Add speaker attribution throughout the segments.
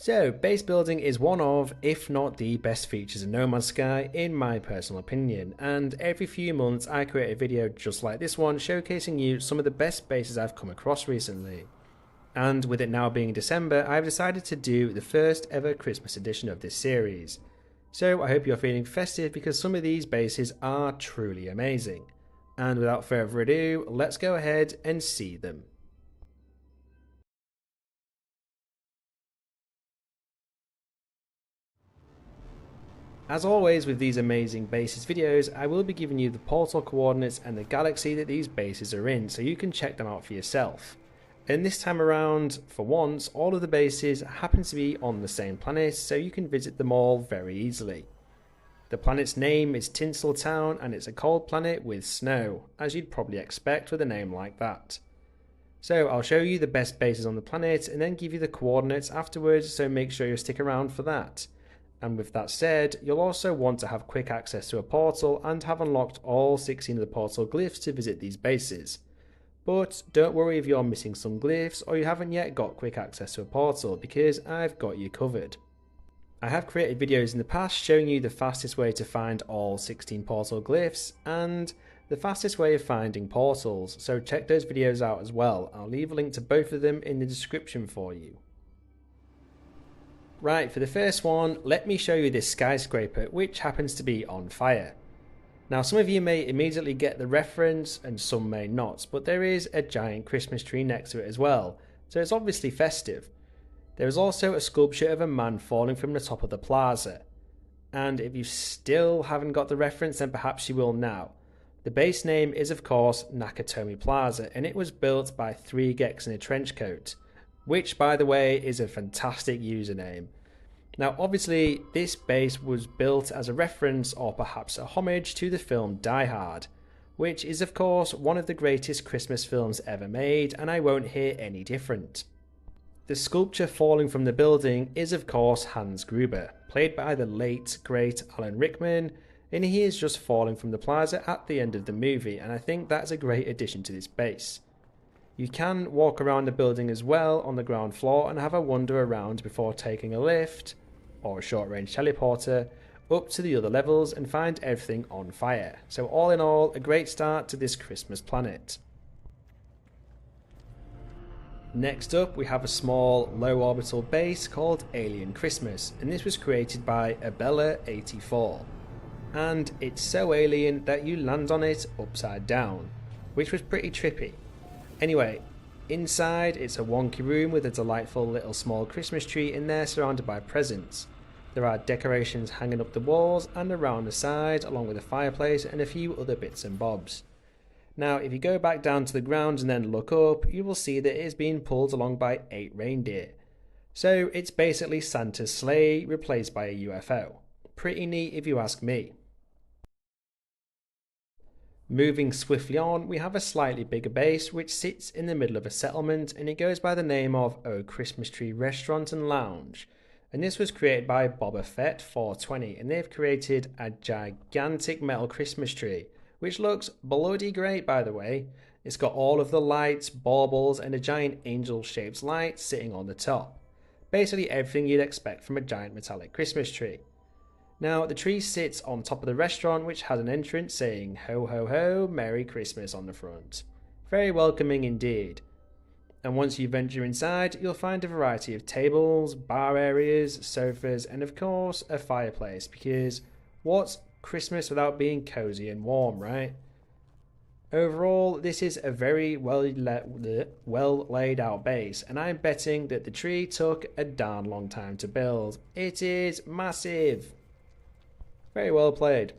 Speaker 1: So, base building is one of, if not the best features in No Man's Sky in my personal opinion, and every few months I create a video just like this one showcasing you some of the best bases I've come across recently. And with it now being December, I've decided to do the first ever Christmas edition of this series. So I hope you're feeling festive because some of these bases are truly amazing. And without further ado, let's go ahead and see them. As always with these amazing bases videos, I will be giving you the portal coordinates and the galaxy that these bases are in so you can check them out for yourself. And this time around, for once, all of the bases happen to be on the same planet so you can visit them all very easily. The planet's name is Tinseltown and it's a cold planet with snow, as you'd probably expect with a name like that. So I'll show you the best bases on the planet and then give you the coordinates afterwards, so make sure you stick around for that. And with that said, you'll also want to have quick access to a portal and have unlocked all 16 of the portal glyphs to visit these bases. But don't worry if you're missing some glyphs or you haven't yet got quick access to a portal, because I've got you covered. I have created videos in the past showing you the fastest way to find all 16 portal glyphs and the fastest way of finding portals, so check those videos out as well. I'll leave a link to both of them in the description for you. Right, for the first one, let me show you this skyscraper, which happens to be on fire. Now, some of you may immediately get the reference and some may not, but there is a giant Christmas tree next to it as well, so it's obviously festive. There is also a sculpture of a man falling from the top of the plaza. And if you still haven't got the reference, then perhaps you will now. The base name is of course Nakatomi Plaza, and it was built by 3gex in a trench coat, which by the way is a fantastic username. Now obviously this base was built as a reference or perhaps a homage to the film Die Hard, which is of course one of the greatest Christmas films ever made, and I won't hear any different. The sculpture falling from the building is of course Hans Gruber, played by the late great Alan Rickman, and he is just falling from the plaza at the end of the movie, and I think that's a great addition to this base. You can walk around the building as well on the ground floor and have a wander around before taking a lift, or a short range teleporter, up to the other levels and find everything on fire. So all in all, a great start to this Christmas planet. Next up we have a small low orbital base called Alien Christmas, and this was created by Abella84. And it's so alien that you land on it upside down, which was pretty trippy. Anyway, inside it's a wonky room with a delightful little small Christmas tree in there surrounded by presents. There are decorations hanging up the walls and around the side, along with a fireplace and a few other bits and bobs. Now if you go back down to the ground and then look up, you will see that it is being pulled along by 8 reindeer. So it's basically Santa's sleigh replaced by a UFO. Pretty neat if you ask me. Moving swiftly on, we have a slightly bigger base which sits in the middle of a settlement, and it goes by the name of O Christmas Tree Restaurant and Lounge. And this was created by Boba Fett 420, and they've created a gigantic metal Christmas tree, which looks bloody great by the way. It's got all of the lights, baubles and a giant angel shaped light sitting on the top. Basically everything you'd expect from a giant metallic Christmas tree. Now the tree sits on top of the restaurant, which has an entrance saying ho ho ho Merry Christmas on the front. Very welcoming indeed. And once you venture inside, you'll find a variety of tables, bar areas, sofas and of course a fireplace, because what's Christmas without being cozy and warm, right? Overall, this is a very well laid out base, and I'm betting that the tree took a darn long time to build. It is massive. Very well played.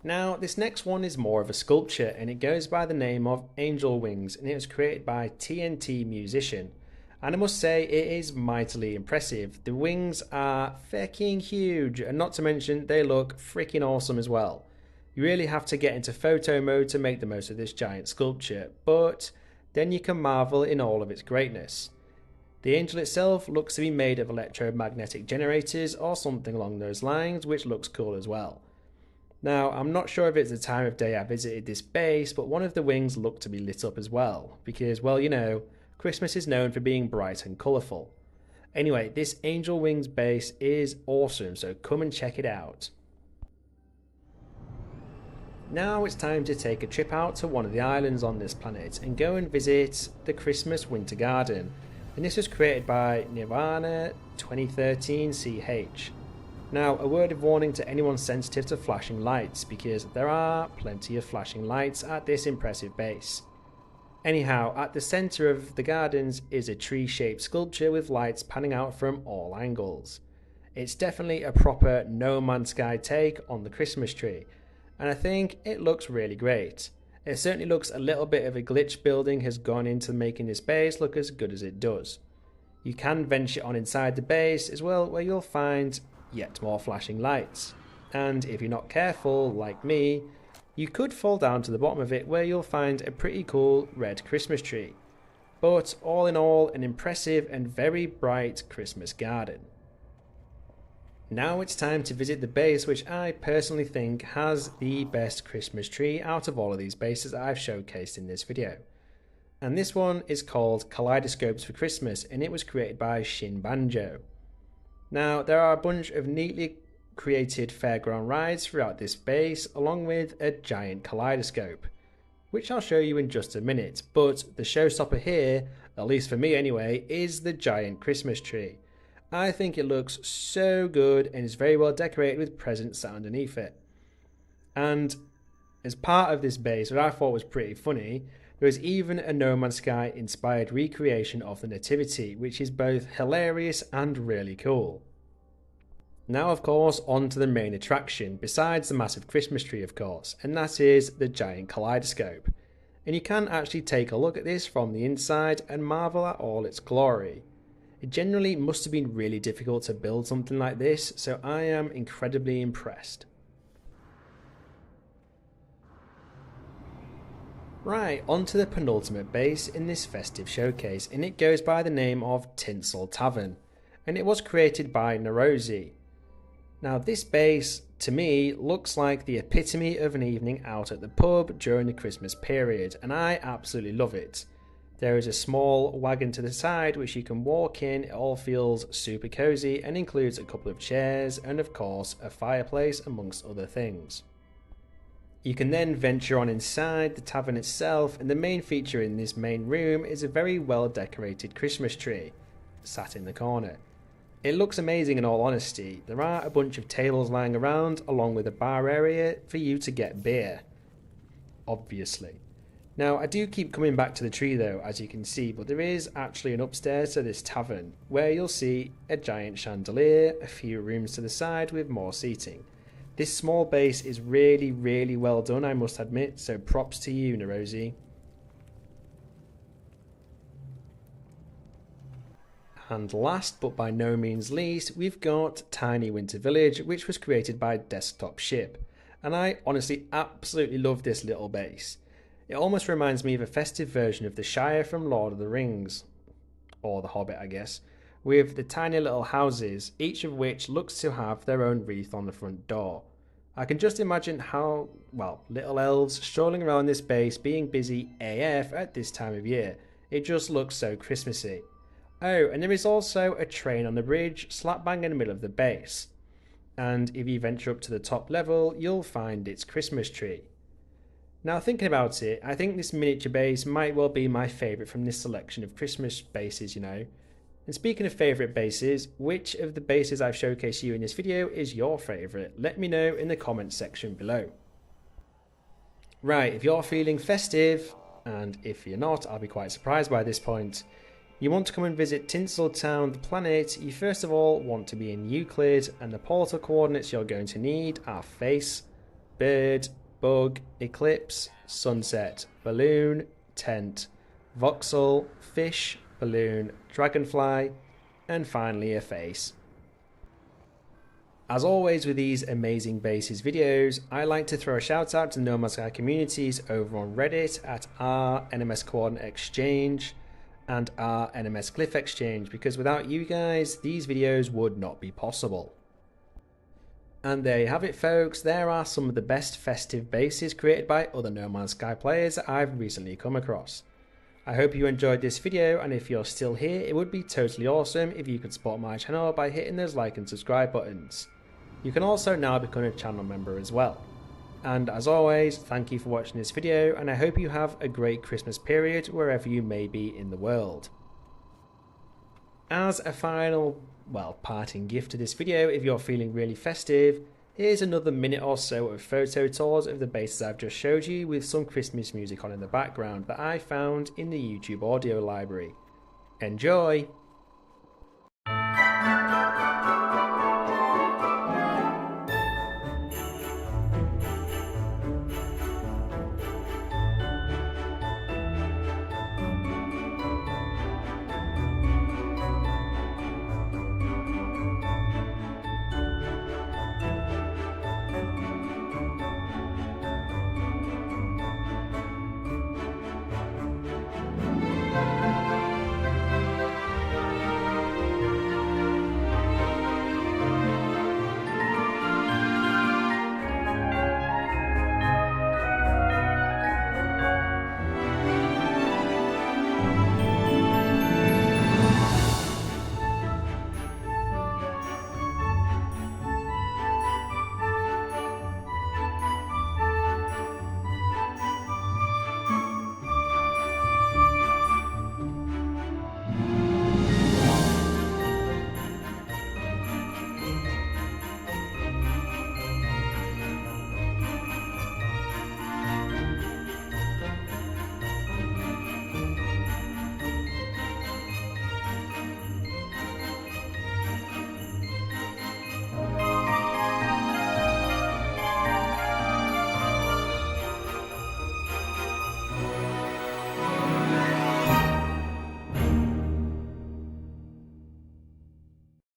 Speaker 1: Now, this next one is more of a sculpture, and it goes by the name of Angel Wings, and it was created by TNT Musician. And I must say, it is mightily impressive. The wings are fucking huge, and not to mention, they look freaking awesome as well. You really have to get into photo mode to make the most of this giant sculpture, but then you can marvel in all of its greatness. The angel itself looks to be made of electromagnetic generators or something along those lines, which looks cool as well. Now, I'm not sure if it's the time of day I visited this base, but one of the wings looked to be lit up as well, because, well, you know, Christmas is known for being bright and colourful. Anyway, this Angel Wings base is awesome, so come and check it out. Now it's time to take a trip out to one of the islands on this planet and go and visit the Christmas Winter Garden. And this was created by Nirvana 2013 CH. Now, a word of warning to anyone sensitive to flashing lights, because there are plenty of flashing lights at this impressive base. Anyhow, at the centre of the gardens is a tree-shaped sculpture with lights panning out from all angles. It's definitely a proper No Man's Sky take on the Christmas tree, and I think it looks really great. It certainly looks a little bit of a glitch building has gone into making this base look as good as it does. You can venture on inside the base as well, where you'll find yet more flashing lights. And if you're not careful, like me, you could fall down to the bottom of it, where you'll find a pretty cool red Christmas tree. But all in all, an impressive and very bright Christmas garden. Now it's time to visit the base which I personally think has the best Christmas tree out of all of these bases that I've showcased in this video. And this one is called Kaleidoscopes for Christmas, and it was created by Shin Banjo. Now, there are a bunch of neatly created fairground rides throughout this base, along with a giant kaleidoscope, which I'll show you in just a minute. But the showstopper here, at least for me anyway, is the giant Christmas tree. I think it looks so good and is very well decorated with presents sat underneath it. And as part of this base, what I thought was pretty funny, there is even a No Man's Sky inspired recreation of the Nativity, which is both hilarious and really cool. Now, of course, on to the main attraction, besides the massive Christmas tree, of course, and that is the giant kaleidoscope. And you can actually take a look at this from the inside and marvel at all its glory. It generally must have been really difficult to build something like this, so I am incredibly impressed. Right, on to the penultimate base in this festive showcase, and it goes by the name of Tinsel Tavern, and it was created by Narozi. Now this base, to me, looks like the epitome of an evening out at the pub during the Christmas period, and I absolutely love it. There is a small wagon to the side which you can walk in. It all feels super cozy and includes a couple of chairs and of course a fireplace amongst other things. You can then venture on inside the tavern itself, and the main feature in this main room is a very well decorated Christmas tree sat in the corner. It looks amazing in all honesty. There are a bunch of tables lying around along with a bar area for you to get beer, obviously. Now, I do keep coming back to the tree though, as you can see, but there is actually an upstairs to this tavern where you'll see a giant chandelier, a few rooms to the side with more seating. This small base is really well done, I must admit, so props to you, Narozi. And last but by no means least, we've got Tiny Winter Village, which was created by Desktop Ship. And I honestly absolutely love this little base. It almost reminds me of a festive version of the Shire from Lord of the Rings, or The Hobbit I guess, with the tiny little houses, each of which looks to have their own wreath on the front door. I can just imagine how, well, little elves strolling around this base being busy AF at this time of year. It just looks so Christmassy. Oh, and there is also a train on the bridge slap bang in the middle of the base. And if you venture up to the top level, you'll find its Christmas tree. Now thinking about it, I think this miniature base might well be my favourite from this selection of Christmas bases, you know. And speaking of favourite bases, which of the bases I've showcased you in this video is your favourite? Let me know in the comments section below. Right, if you're feeling festive, and if you're not, I'll be quite surprised by this point, you want to come and visit Tinseltown, the planet, you first of all want to be in Euclid, and the portal coordinates you're going to need are face, bird, bug, eclipse, sunset, balloon, tent, voxel, fish, balloon, dragonfly, and finally a face. As always with these amazing bases videos, I like to throw a shout out to No Man's Sky communities over on Reddit at r NMS Coordinate Exchange and our NMS Glyph Exchange, because without you guys, these videos would not be possible. And there you have it folks, there are some of the best festive bases created by other No Man's Sky players that I've recently come across. I hope you enjoyed this video, and if you're still here, it would be totally awesome if you could support my channel by hitting those like and subscribe buttons. You can also now become a channel member as well. And as always, thank you for watching this video, and I hope you have a great Christmas period wherever you may be in the world. As a final, parting gift to this video, if you're feeling really festive, here's another minute or so of photo tours of the bases I've just showed you with some Christmas music on in the background that I found in the YouTube audio library. Enjoy!